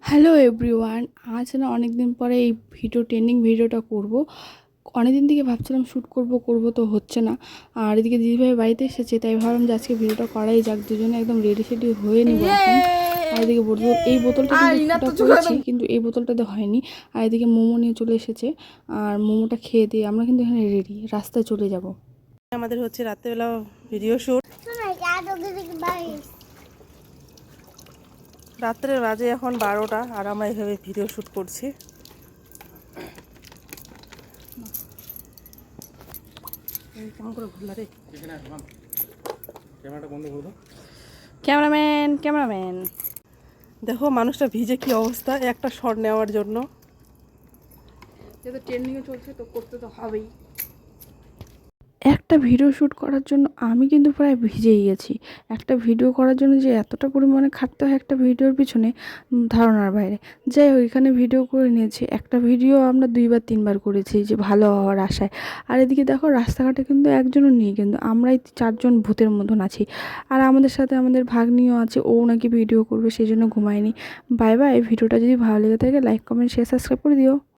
Hello everyone, আজ না অনেক দিন পরে এই ট্রেন্ডিং ভিডিওটা করব। অনেক দিন থেকে ভাবছিলাম শ্যুট করব তো হচ্ছে না। আর এদিকে দিদিভাই বাড়িতে এসেছে, তাই ভাবলাম যে আজকে ভিডিওটা করাই যাক। দুজনে একদম রেডি সেডি হয়ে নিব এখন। আর এদিকে এই বোতলটা কিন্তু ফুটা করেছি, কিন্তু এই বোতলটাতে হয়নি। আর এদিকে মোমো নিয়ে চলে এসেছে, আর মোমোটা খেয়ে দিয়ে আমরা কিন্তু এখানে রেডি, রাস্তায় চলে যাব। আমাদের হচ্ছে রাত্রেবেলা ভিডিও শ্যুট। রাত্রে বাজে এখন 12টা, আর আমরা এভাবে ভিডিও শ্যুট করছি। কেমন করে ঘুরলা রে? ক্যামেরাম্যান দেখো মানুষটা ভিজে কি অবস্থা একটা শট নেওয়ার জন্য। যেহেতু ট্রেন্ডিংয়ে চলছে তো করতে তো হবেই। একটা ভিডিও শ্যুট করার জন্য আমি কিন্তু প্রায় ভিজেই গেছি। একটা ভিডিও করার জন্য যে এতটা পরিমাণে খাটতে হয় একটা ভিডিওর পিছনে, ধারণার বাইরে। যাই হোক, এখানে ভিডিও করে নিয়েছি। একটা ভিডিও আমরা 2-3 বার করেছি যে ভালো হওয়ার আশায়। আর এদিকে দেখো রাস্তাঘাটে কিন্তু একজনও নেই, কিন্তু আমরাই 4জন ভূতের মতন আছি। আর আমাদের সাথে আমাদের ভাগ্নিও আছে, ও নাকি ভিডিও করবে, সেই জন্য ঘুমায়নি। Bye bye. ভিডিওটা যদি ভালো লেগে থাকে লাইক কমেন্ট শেয়ার সাবস্ক্রাইব করে দিও।